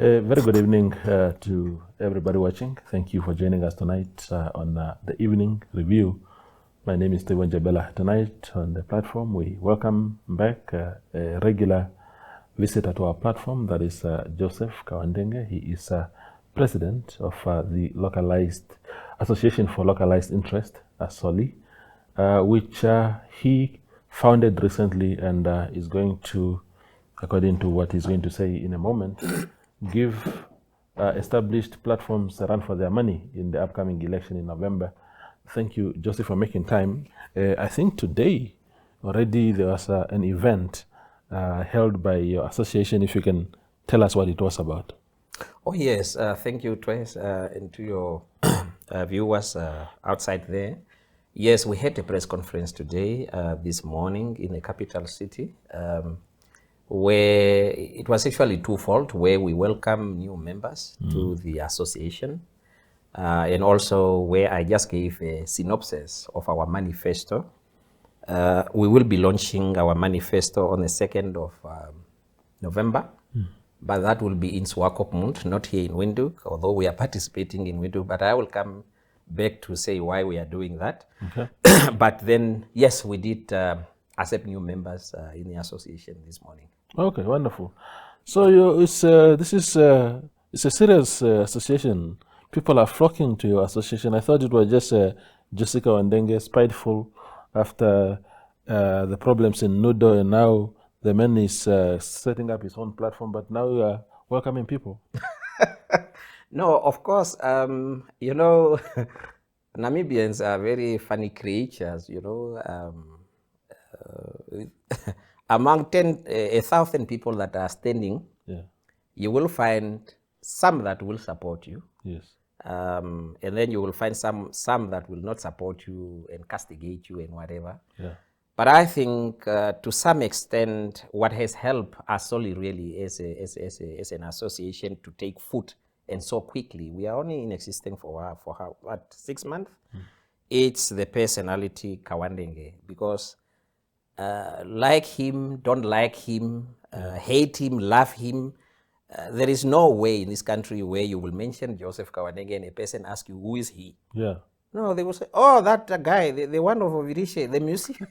Very good evening to everybody watching. Thank you for joining us tonight on the evening review. My name is Steven Jabela. Tonight on the platform, we welcome back a regular visitor to our platform, that is Josef Kauandenge. He is president of the Localized Association for Localized Interests, Asoli, which he founded recently and is going to, according to what he's going to say in a moment, give established platforms a run for their money in the upcoming election in November. Thank you, Joseph, for making time. I think today already there was an event held by your association. If you can tell us what it was about. Oh yes, thank you, Trace, and to your viewers outside there. Yes, we had a press conference today, this morning in the capital city, where it was actually twofold, where we welcome new members to the association, and also where I just gave a synopsis of our manifesto. We will be launching our manifesto on the 2nd of November, but that will be in Swakopmund, not here in Windhoek, although we are participating in Windhoek, but I will come back to say why we are doing that. Okay. But then, yes, we did accept new members in the association this morning. Okay, wonderful. So this is it's a serious association. People are flocking to your association. I thought it was just Josef Kauandenge, spiteful after the problems in Nudo, and now the man is setting up his own platform, but now you are welcoming people. No, of course, you know, Namibians are very funny creatures, you know. Among 1,000 people that are standing, you will find some that will support you. Yes. And then you will find some that will not support you and castigate you and whatever. Yeah. But I think to some extent, what has helped Asoli really as an association to take foot and so quickly, we are only in existence for what, 6 months? It's the personality Kauandenge, because like him, don't like him, hate him, love him. There is no way in this country where you will mention Josef Kauandenge and a person asks you, who is he? Yeah. No, they will say, oh, that guy, the one of Ovirishe, the musician.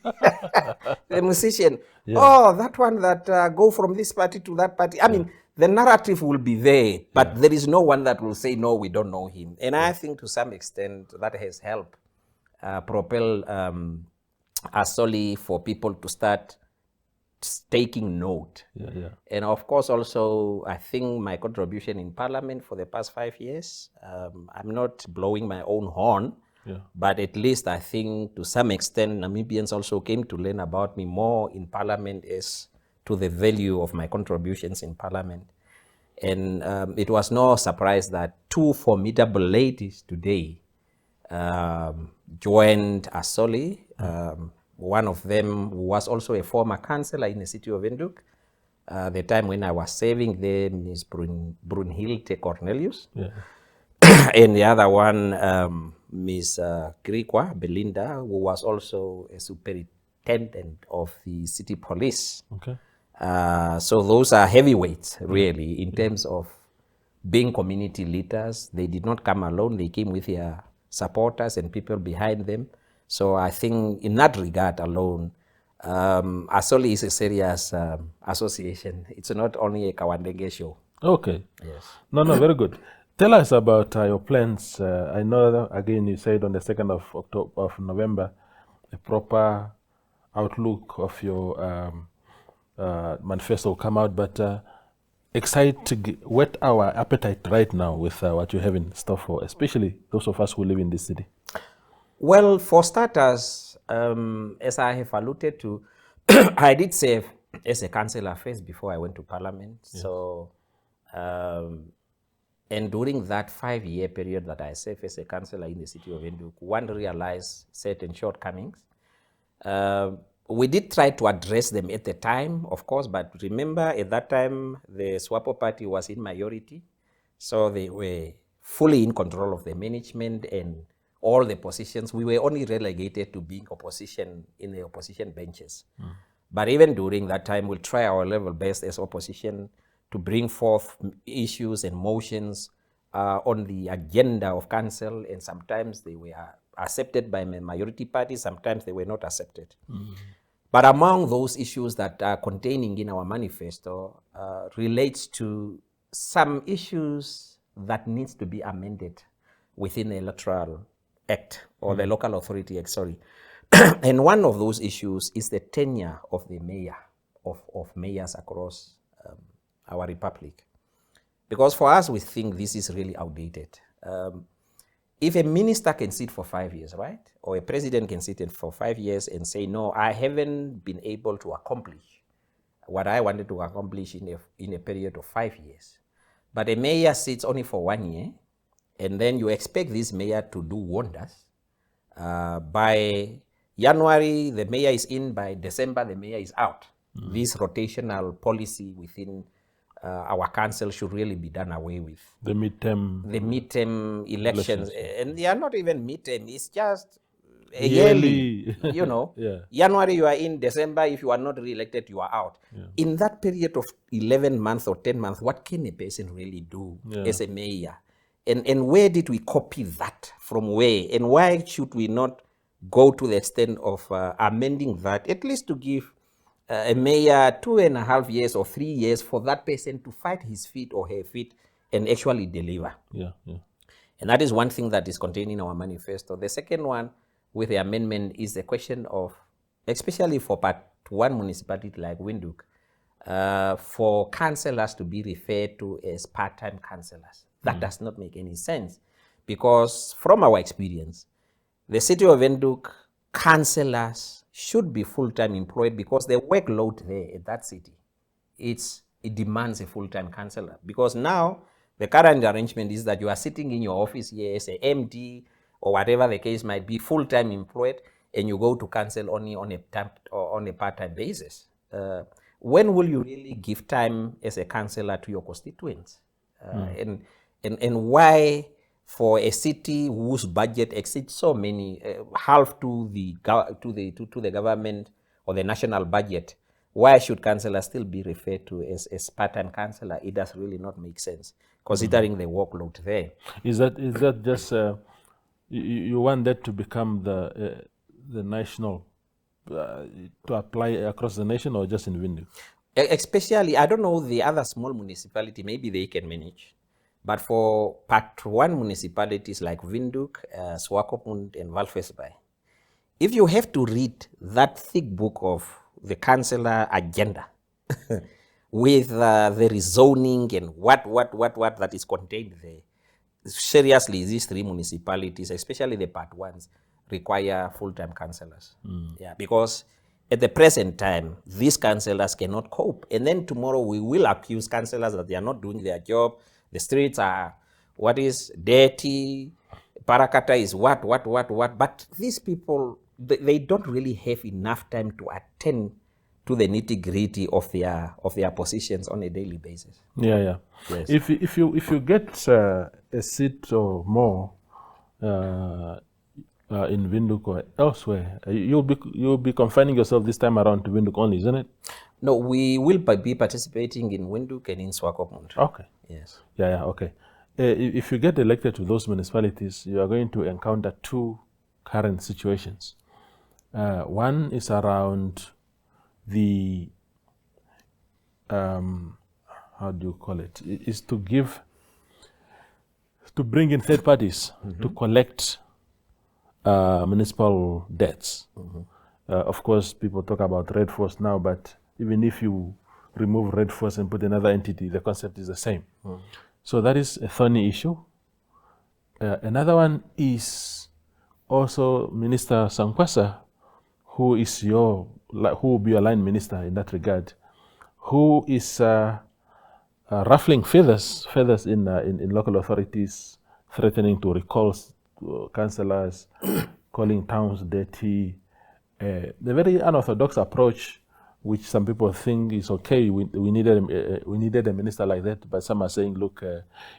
The musician. Yeah. Oh, that one that go from this party to that party. I mean, the narrative will be there, but there is no one that will say, no, we don't know him. And I think to some extent that has helped propel Asoli for people to start taking note. And of course, also, I think my contribution in Parliament for the past 5 years, I'm not blowing my own horn, but at least I think to some extent Namibians also came to learn about me more in Parliament as to the value of my contributions in Parliament. And it was no surprise that two formidable ladies today joined Asoli. One of them was also a former councillor in the city of Windhoek. The time when I was serving there, Ms. Brunhilde Cornelius. Yeah. And the other one, Ms. Grikwa Belinda, who was also a superintendent of the city police. Okay. So those are heavyweights, really, in terms of being community leaders. They did not come alone. They came with their supporters and people behind them. So I think in that regard alone, Asoli is a serious association. It's not only a Kauandenge show. Okay. Yes. No, very good. Tell us about your plans. I know, again, you said on the 2nd of November, a proper outlook of your manifesto will come out, but excited to whet our appetite right now with what you have in store for, especially those of us who live in this city. Well, for starters, as I have alluded to, I did serve as a councillor first before I went to Parliament. Yes. So, and during that 5-year period that I served as a councillor in the city of Windhoek, one realized certain shortcomings. We did try to address them at the time, of course, but remember at that time, the SWAPO party was in majority. So they were fully in control of the management and all the positions. We were only relegated to being opposition in the opposition benches. But even during that time, we'll try our level best as opposition to bring forth issues and motions on the agenda of council, and sometimes they were accepted by majority parties, sometimes they were not accepted. But among those issues that are containing in our manifesto relates to some issues that needs to be amended within the Electoral Act, or the Local Authority Act, sorry. And one of those issues is the tenure of the mayor, of mayors across our republic. Because for us, we think this is really outdated. If a minister can sit for 5 years, right? Or a president can sit for 5 years and say, no, I haven't been able to accomplish what I wanted to accomplish in a period of 5 years. But a mayor sits only for 1 year, and then you expect this mayor to do wonders. By January, the mayor is in. By December, the mayor is out. This rotational policy within our council should really be done away with. The midterm elections. And they are not even midterm, it's just a yearly, you know. January you are in, December, if you are not re-elected, you are out. In that period of 11 months or 10 months, what can a person really do as a mayor? And where did we copy that from where? And why should we not go to the extent of amending that, at least to give a mayor 2.5 years or 3 years for that person to fight his feet or her feet and actually deliver. And that is one thing that is contained in our manifesto. The second one with the amendment is the question of, especially for part 1 municipality like Windhoek, for councillors to be referred to as part-time councillors. That does not make any sense, because from our experience, the city of Windhoek councillors should be full-time employed, because the workload there at that city, it demands a full-time councillor. Because now the current arrangement is that you are sitting in your office here as a MD or whatever the case might be, full-time employed, and you go to council only on a part-time basis. When will you really give time as a councillor to your constituents? And why, for a city whose budget exceeds so many, half to the government or the national budget, why should councillors still be referred to as part-time councillor? It does really not make sense, considering the workload there. Is that just you want that to become the national, to apply across the nation, or just in Windhoek? Especially, I don't know the other small municipality, maybe they can manage. But for part 1 municipalities like Windhoek, Swakopmund, and Walvisbay, if you have to read that thick book of the councillor agenda with the rezoning and what that is contained there, seriously, these 3 municipalities, especially the part 1s, require full-time councillors. Because at the present time, these councillors cannot cope. And then tomorrow we will accuse councillors that they are not doing their job. The streets are, dirty, Parakata is what. But these people, they don't really have enough time to attend to the nitty-gritty of their positions on a daily basis. Yes. If you get a seat or more in Windhoek or elsewhere, you'll be confining yourself this time around to Windhoek only, isn't it? No, we will be participating in Windhoek and in Swakopmund. Okay. Yes. Okay. If you get elected to those municipalities, you are going to encounter 2 current situations. One is around the how do you call it? Is to bring in third parties to collect municipal debts. Of course, people talk about Red Force now, but even if you remove Red Force and put another entity, the concept is the same. So that is a thorny issue. Another one is also Minister Sankwasa, who will be your line minister in that regard, who is ruffling feathers in local authorities, threatening to recall councillors, calling towns dirty. The very unorthodox approach, which some people think is okay. We needed a minister like that, but some are saying, look,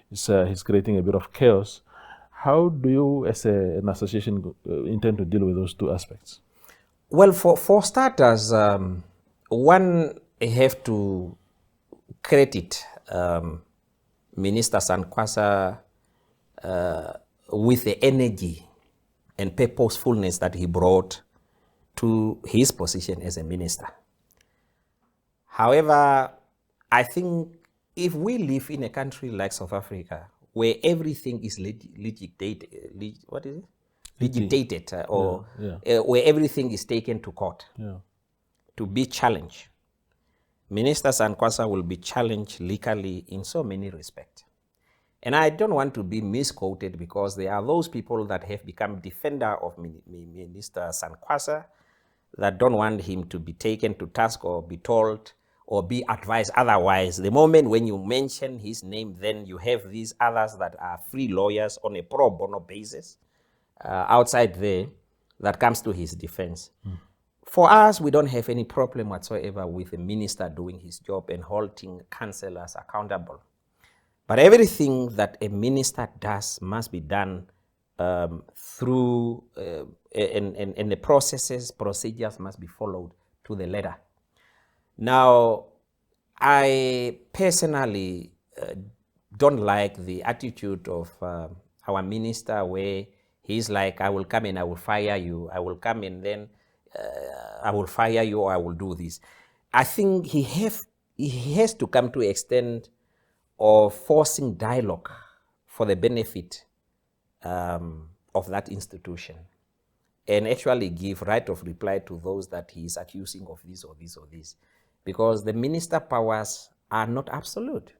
he's creating a bit of chaos. How do you, as an association, intend to deal with those 2 aspects? Well, for starters, one have to credit Minister Sankwasa, with the energy and purposefulness that he brought to his position as a minister. However, I think if we live in a country like South Africa, where everything is legitated, where everything is taken to court to be challenged, Minister Sankwasa will be challenged legally in so many respects. And I don't want to be misquoted, because there are those people that have become defender of Minister Sankwasa that don't want him to be taken to task or be told or be advised otherwise. The moment when you mention his name, then you have these others that are free lawyers on a pro bono basis outside there that comes to his defense. For us, we don't have any problem whatsoever with a minister doing his job and holding councillors accountable. But everything that a minister does must be done through, and the procedures must be followed to the letter. Now, I personally don't like the attitude of our minister, where he's like, I will come and I will fire you. I will come and then I will fire you, or I will do this. I think he has to come to an extent of forcing dialogue for the benefit of that institution, and actually give right of reply to those that he is accusing of this or this or this. Because the minister powers are not absolute.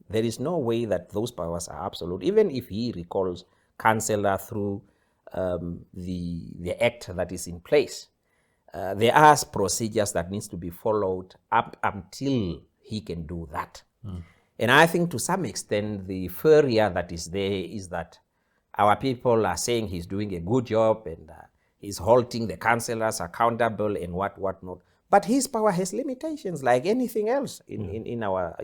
There is no way that those powers are absolute. Even if he recalls councillor through the act that is in place, there are procedures that needs to be followed up until he can do that. And I think to some extent, the fear that is there is that our people are saying he's doing a good job and he's holding the councillors accountable and what not. But his power has limitations like anything else in our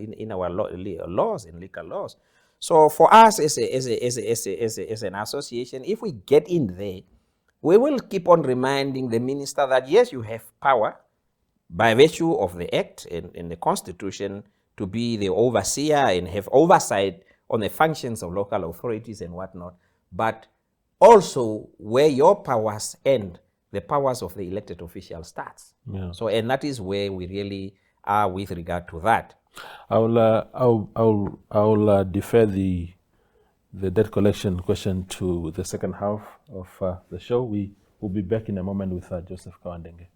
laws and legal laws. So for us as an association, if we get in there, we will keep on reminding the minister that yes, you have power by virtue of the act and the constitution to be the overseer and have oversight on the functions of local authorities and whatnot. But also where your powers end, the powers of the elected official starts. So, and that is where we really are with regard to that. I will defer the debt collection question to the second half of the show. We will be back in a moment with Josef Kauandenge.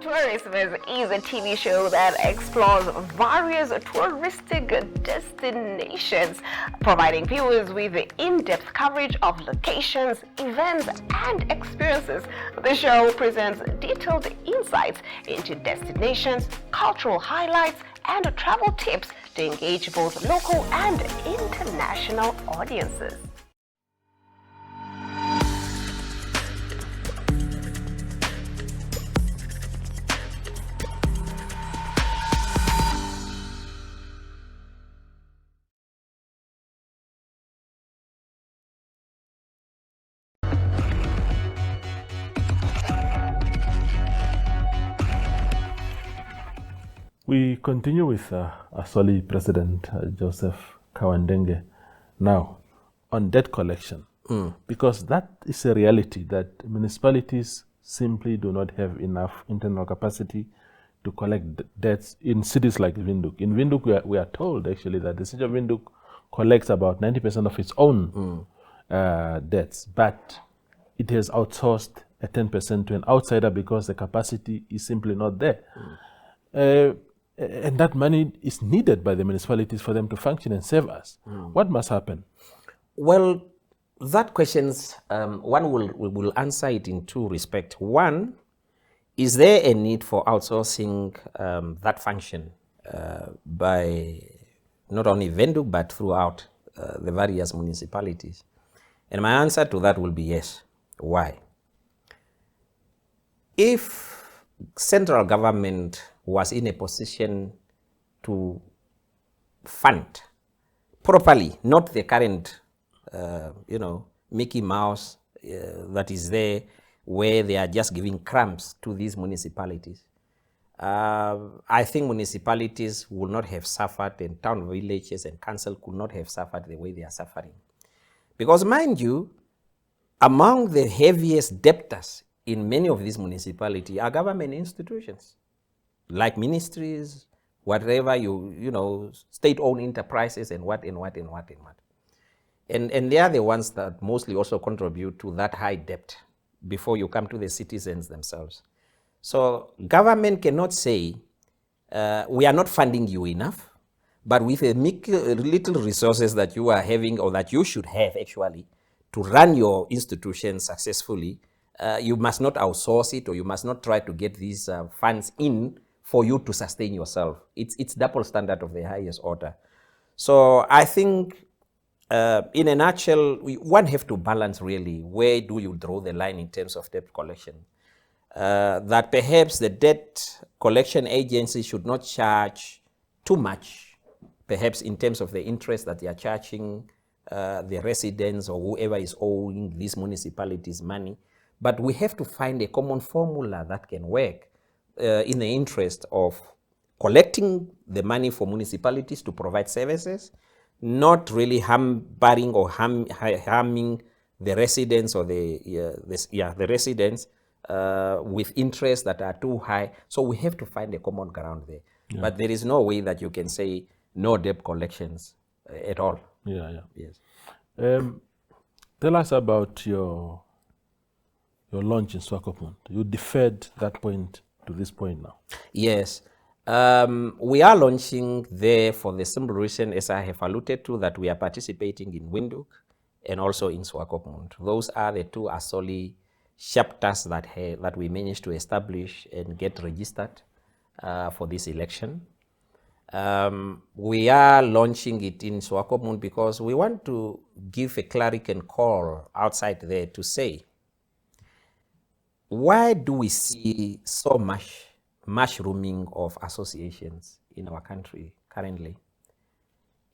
Tourism is a TV show that explores various touristic destinations, providing viewers with in-depth coverage of locations, events, and experiences. The show presents detailed insights into destinations, cultural highlights, and travel tips to engage both local and international audiences. We continue with Asoli President Josef Kauandenge now on debt collection, because that is a reality that municipalities simply do not have enough internal capacity to collect debts in cities like Windhoek. In Windhoek, we are told actually that the city of Windhoek collects about 90% of its own debts, but it has outsourced a 10% to an outsider because the capacity is simply not there. And that money is needed by the municipalities for them to function and serve us. What must happen? Well, that questions, one will answer it in two respects. One, is there a need for outsourcing that function by not only Windhoek but throughout the various municipalities? And my answer to that will be yes. Why? If central government was in a position to fund properly, not the current, Mickey Mouse that is there, where they are just giving crumbs to these municipalities. I think municipalities will not have suffered, and town villages and council could not have suffered the way they are suffering. Because mind you, among the heaviest debtors in many of these municipalities are government institutions, like ministries, whatever you know, state-owned enterprises and what. And they are the ones that mostly also contribute to that high debt before you come to the citizens themselves. So government cannot say, we are not funding you enough, but with the little resources that you are having, or that you should have actually, to run your institution successfully, you must not outsource it, or you must not try to get these funds in for you to sustain yourself. It's double standard of the highest order. So I think, in a nutshell, one have to balance really, where do you draw the line in terms of debt collection? That perhaps the debt collection agency should not charge too much, perhaps in terms of the interest that they are charging the residents or whoever is owing these municipalities money. But we have to find a common formula that can work in the interest of collecting the money for municipalities to provide services, not really hampering or harming the residents or the residents with interests that are too high. So we have to find a common ground there. Yeah. But there is no way that you can say no debt collections at all. Yeah. Yes. Tell us about your launch in Swakopmund. You deferred that point to this point now. Yes. We are launching there for the simple reason, as I have alluded to, that we are participating in Windhoek and also in Swakopmund. Those are the two Asoli chapters that we managed to establish and get registered for this election. We are launching it in Swakopmund because we want to give a clarion call outside there to say, why do we see so much mushrooming of associations in our country currently?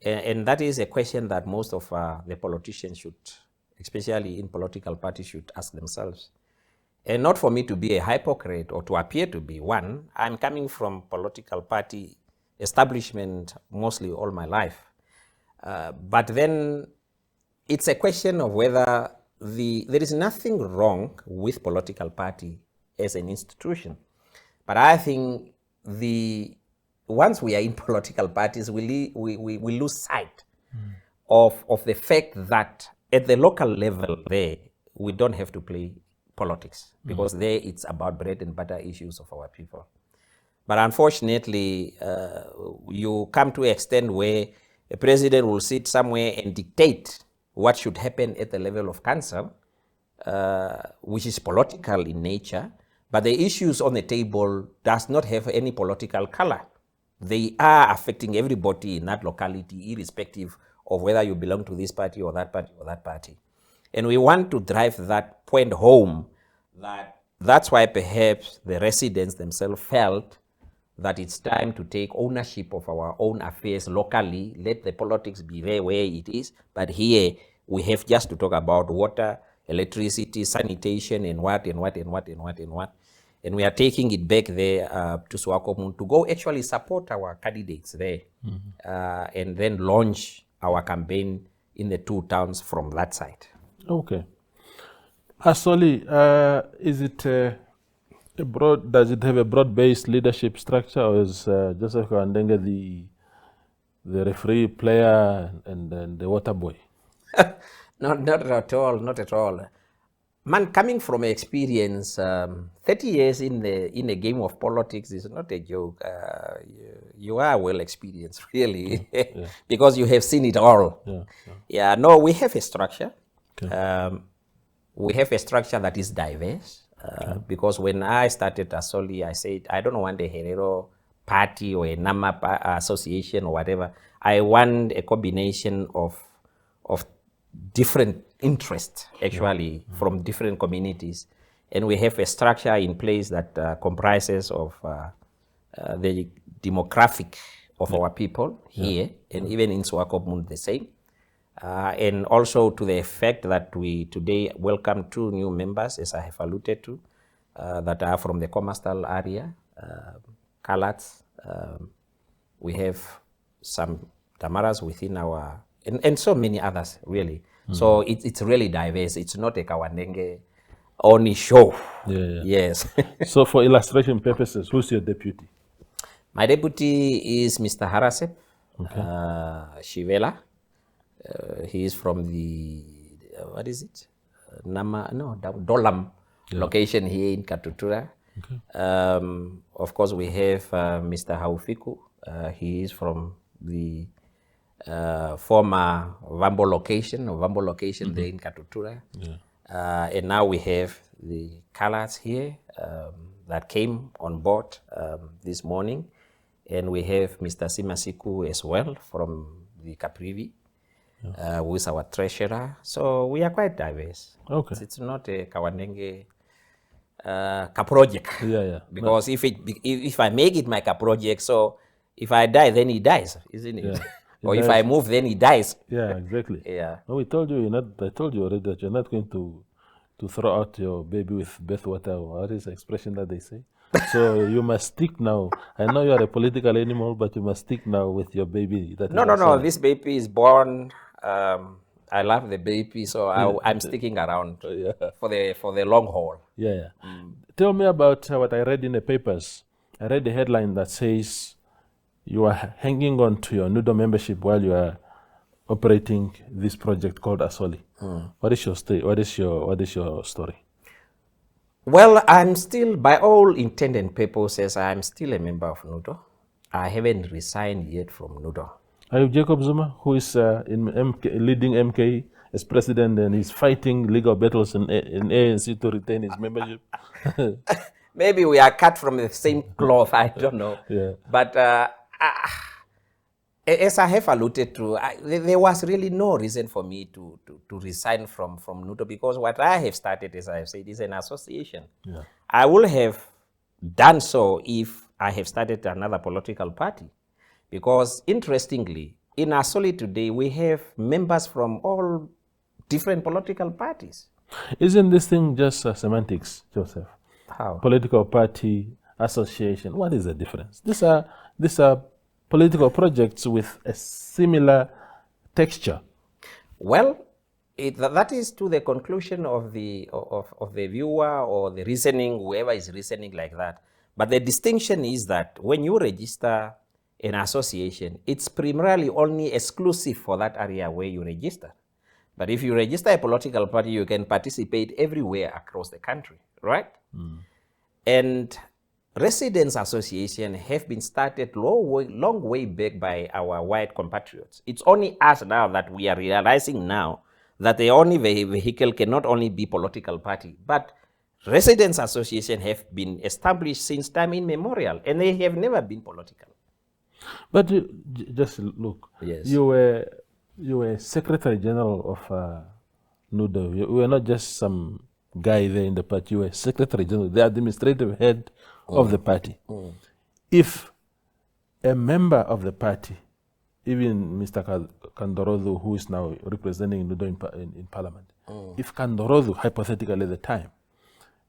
And that is a question that most of the politicians should, especially in political parties, should ask themselves. And not for me to be a hypocrite or to appear to be one. I'm coming from political party establishment mostly all my life. But then it's a question of whether there is nothing wrong with political party as an institution. But I think once we are in political parties, we lose sight of the fact that at the local level there, we don't have to play politics, because there it's about bread and butter issues of our people. But unfortunately, you come to an extent where a president will sit somewhere and dictate what should happen at the level of council, which is political in nature, but the issues on the table does not have any political color. They are affecting everybody in that locality, irrespective of whether you belong to this party or that party or that party. And we want to drive that point home, that's why perhaps the residents themselves felt that it's time to take ownership of our own affairs locally. Let the politics be there where it is, but here we have just to talk about water, electricity, sanitation, and what. And we are taking it back there to Swakopmund to go actually support our candidates there, and then launch our campaign in the two towns from that side. Okay. Asoli, is it does it have a broad-based leadership structure, or is Josef Kauandenge the referee, player, and the water boy? Not at all. Man, coming from experience, 30 years in a game of politics is not a joke. You are well experienced, really, because you have seen it all. No, we have a structure. Okay. We have a structure that is diverse, because when I started Asoli, I said, I don't want a Herero party or a Nama association or whatever. I want a combination of different interests, actually, from different communities. And we have a structure in place that comprises of the demographic of our people here, and even in Swakopmund the same. and also to the effect that we today welcome 2 new members, as I have alluded to, that are from the Comastal area, Kalats. We have some Tamaras within our, and so many others, really. So it's really diverse. It's not a Kauandenge only show. Yes. So for illustration purposes, who's your deputy? My deputy is Mr. Harasep Shivela. He is from the, what is it? Dolam location here in Katutura. Of course, we have Mr. Haufiku. He is from the former Vambo location there in Katutura. And now we have the colors here that came on board this morning. And we have Mr. Simasiku as well from the Caprivi, who is our treasurer. So we are quite diverse. Okay. It's not a Kauandenge project. Because if I make it my project, so if I die, then he dies, isn't it? Or if I move, then he dies. Yeah, exactly. No, we told you I told you already that you're not going to throw out your baby with bathwater. What is the expression that they say? So you must stick now. I know you are a political animal, but you must stick now with your baby. No. This baby is born. I love the baby, so I'm sticking around for the long haul. Tell me about what I read in the papers. I read the headline that says you are hanging on to your NUDO membership while you are operating this project called Asoli. What is your story? What is your story? Well, I'm still, by all intent and purposes, I'm still a member of NUDO. I haven't resigned yet from NUDO. Are you Jacob Zuma, who is leading MK as president and is fighting legal battles in ANC to retain his membership? Maybe we are cut from the same cloth, I don't know. But as I have alluded to, there was really no reason for me to resign from NUDO, because what I have started, as I have said, is an association. I would have done so if I have started another political party. Because interestingly, in Asoli today, we have members from all different political parties. Isn't this thing just semantics, Joseph? How? Political party, association, what is the difference? These are political projects with a similar texture. Well, that is to the conclusion of the viewer or the reasoning, whoever is reasoning like that. But the distinction is that when you register an association, it's primarily only exclusive for that area where you register. But if you register a political party, you can participate everywhere across the country, right? And residents association have been started long way back by our white compatriots. It's only us now that we are realizing now that the only vehicle cannot only be political party, but residents association have been established since time immemorial, and they have never been political. But just look, you were Secretary General of NUDO. You were not just some guy there in the party. You were Secretary General, the administrative head of the party. If a member of the party, even Mr. Kandorodu, who is now representing NUDO in Parliament, if Kandorodu, hypothetically at the time,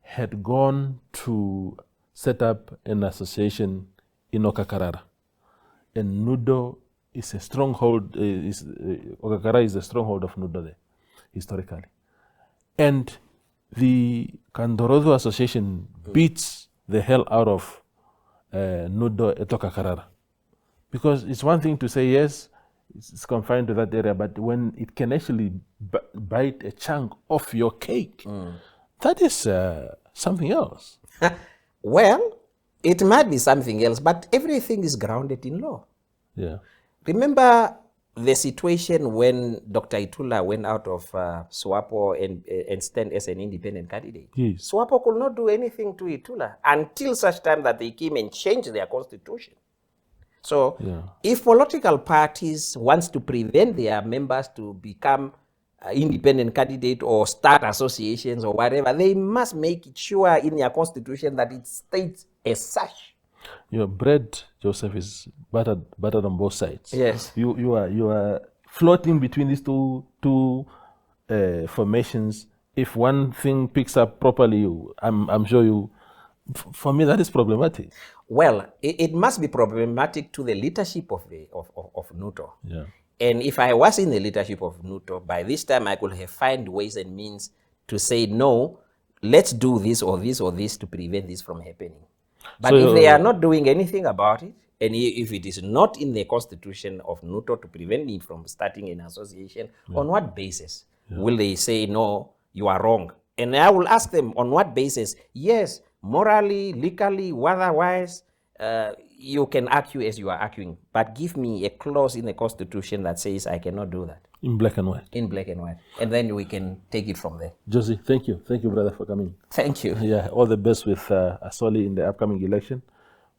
had gone to set up an association in Okakarara, and NUDO is a stronghold, Okakarara is a stronghold of NUDO there, historically. And the Kandorodu Association beats the hell out of NUDO at Okakarara. Because it's one thing to say, yes, it's confined to that area, but when it can actually bite a chunk off your cake, that is something else. Well, it might be something else, but everything is grounded in law. Remember the situation when Dr. Itula went out of SWAPO and stand as an independent candidate. SWAPO could not do anything to Itula until such time that they came and changed their constitution. So if political parties wants to prevent their members to become independent candidate or start associations or whatever, they must make it sure in their constitution that it states as such. Your bread, Joseph, is buttered on both sides. Yes. You are floating between these two formations. If one thing picks up properly, I'm sure you. For me, that is problematic. Well, it must be problematic to the leadership of NUTO. Yeah. And if I was in the leadership of NUTO, by this time I could have found ways and means to say, no, let's do this or this or this to prevent this from happening. But So, if they are not doing anything about it, and if it is not in the constitution of NUTO to prevent me from starting an association, on what basis will they say, no, you are wrong? And I will ask them, on what basis? Yes, morally, legally, otherwise, you can argue as you are arguing, but give me a clause in the constitution that says I cannot do that. In black and white. In black and white. And then we can take it from there. Josie, thank you. Thank you, brother, for coming. Thank you. Yeah, all the best with Asoli in the upcoming election.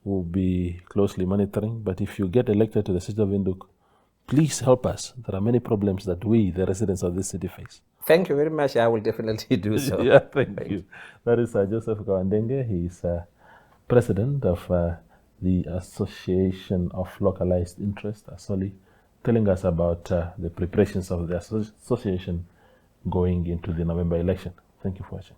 We'll be closely monitoring. But if you get elected to the city of Windhoek, please help us. There are many problems that we, the residents of this city, face. Thank you very much. I will definitely do so. Yeah, thank you. That is Josef Kauandenge. He is president of the Association of Localized Interests, Asoli, telling us about the preparations of the association going into the November election. Thank you for watching.